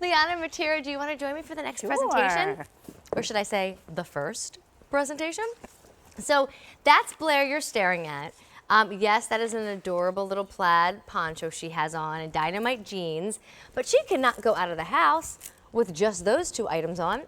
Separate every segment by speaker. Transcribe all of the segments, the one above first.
Speaker 1: Liana and Matera, do you want to join me for the next presentation? Or should I say the first presentation? So that's Blair you're staring at. Yes, that is an adorable little plaid poncho she has on and dynamite jeans, but she cannot go out of the house with just those two items on.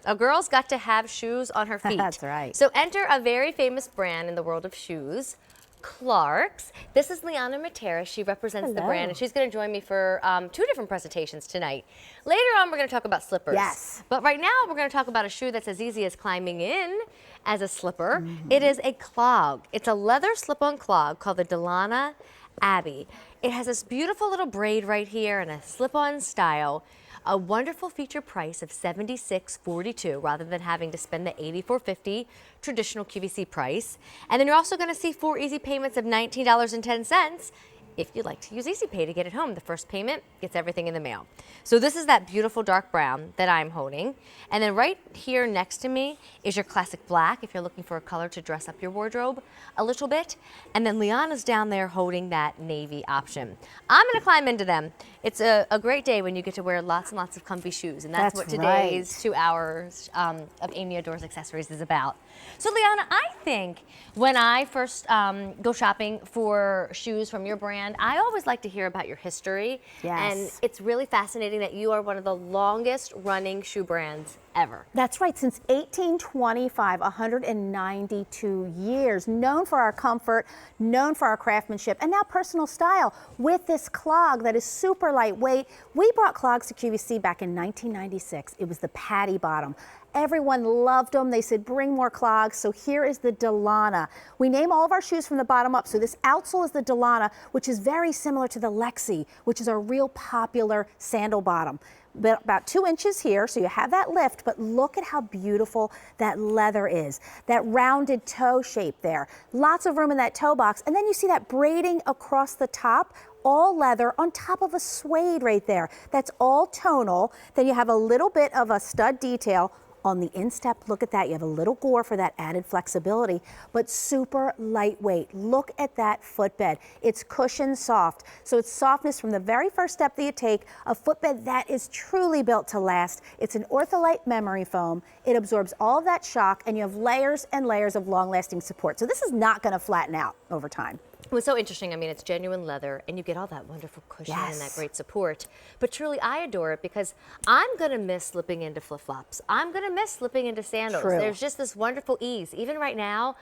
Speaker 1: A girl's got to have shoes on her feet.
Speaker 2: That's right.
Speaker 1: So enter a very famous brand in the world of shoes, Clogs. This is Liana Matera. She represents the brand, and she's going to join me for 2 different presentations tonight. Later on, we're going to talk about slippers. Yes. But right now, we're going to talk about a shoe that's as easy as climbing in as a slipper. It is a clog. It's a leather slip-on clog called the Delana Abbey. It has this beautiful little braid right here and a slip-on style. A wonderful feature price of $76.42 rather than having to spend the $84.50 traditional QVC price. And then you're also going to see 4 easy payments of $19.10 if you'd like to use Easy Pay to get it home. The first payment gets everything in the mail. So this is that beautiful dark brown that I'm holding. And then right here next to me is your classic black if you're looking for a color to dress up your wardrobe a little bit. And then Liana's down there holding that navy option. I'm going to climb into them. It's a great day when you get to wear lots and lots of comfy shoes. And that's what today's 2 hours of Amy Adores Accessories is about. So Liana, I think when I first go shopping for shoes from your brand, I always like to hear about your history. Yes. And it's really fascinating that you are one of the longest running shoe brands ever.
Speaker 2: That's right, since 1825, 192 years, known for our comfort, known for our craftsmanship, and now personal style with this clog that is super lightweight. We brought clogs to QVC back in 1996. It was the patty bottom. Everyone loved them. They said, bring more clogs. So here is the Delana. We name all of our shoes from the bottom up. So this outsole is the Delana, which is very similar to the Lexi, which is a real popular sandal bottom. About 2 inches here, so you have that lift, but look at how beautiful that leather is. That rounded toe shape there. Lots of room in that toe box. And then you see that braiding across the top, all leather on top of a suede right there. That's all tonal. Then you have a little bit of a stud detail on the instep. Look at that. You have a little gore for that added flexibility, but super lightweight. Look at that footbed. It's cushion soft. So it's softness from the very first step that you take, a footbed that is truly built to last. It's an ortholite memory foam. It absorbs all of that shock, and you have layers and layers of long-lasting support. So this is not going to flatten out over time.
Speaker 1: What's so interesting, I mean, it's genuine leather, and you get all that wonderful cushion and that great support. But truly, I adore it because I'm going to miss slipping into flip-flops. I'm going to miss slipping into sandals. There's just this wonderful ease. Even right now,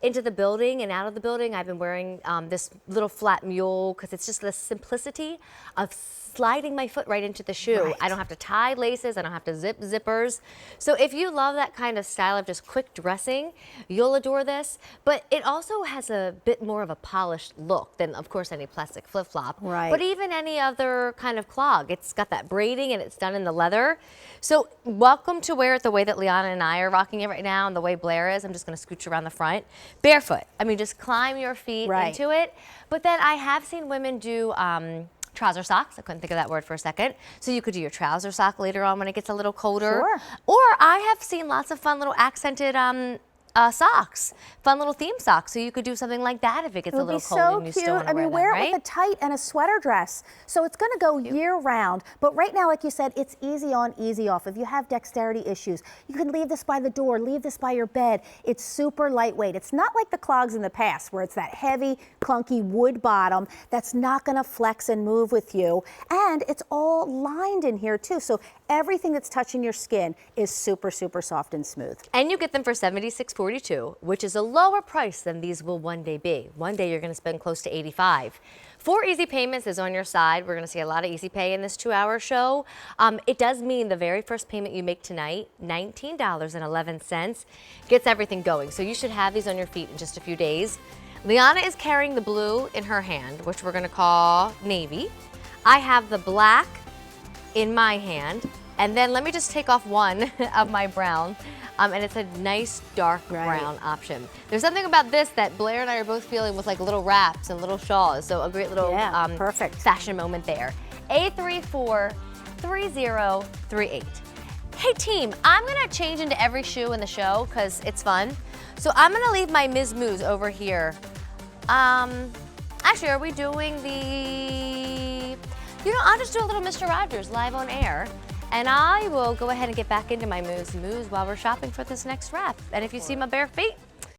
Speaker 1: into the building and out of the building, I've been wearing this little flat mule because it's just the simplicity of sliding my foot right into the shoe. I don't have to tie laces. I don't have to zip zippers. So if you love that kind of style of just quick dressing, you'll adore this. But it also has a bit more of a polished look than, of course, any plastic flip-flop. But even any other kind of clog. It's got that braiding and it's done in the leather. So welcome to wear it the way that Liana and I are rocking it right now and the way Blair is. I'm just going to scooch around the front. Barefoot. I mean, just climb your feet into it. But then I have seen women do trouser socks. I couldn't think of that word for a second. So you could do your trouser sock later on when it gets a little colder. Or I have seen lots of fun little accented socks, fun little theme socks. So you could do something like that if it gets a little cold and you still want to wear them, right?
Speaker 2: I mean, wear it with a tight and a sweater dress. So it's going to go year round. But right now, like you said, it's easy on, easy off. If you have dexterity issues, you can leave this by the door, leave this by your bed. It's super lightweight. It's not like the clogs in the past where it's that heavy, clunky wood bottom that's not going to flex and move with you. And it's all lined in here too. So everything that's touching your skin is super, super soft and smooth.
Speaker 1: And you get them for $76.42, which is a lower price than these will one day be. One day you're going to spend close to $85. 4 easy payments is on your side. We're going to see a lot of easy pay in this 2-hour show. It does mean the very first payment you make tonight, $19.11, gets everything going. So you should have these on your feet in just a few days. Liana is carrying the blue in her hand, which we're going to call navy. I have the black in my hand. And then let me just take off one of my brown. And it's a nice dark brown option. There's something about this that Blair and I are both feeling with like little wraps and little shawls. So a great little perfect fashion moment there. A343038. Hey team, I'm gonna change into every shoe in the show because it's fun. So I'm gonna leave my Ms. Moos over here. Actually, are we doing the You know, I'll just do a little Mr. Rogers live on air. And I will go ahead and get back into my moves while we're shopping for this next wrap. And if you see my bare feet,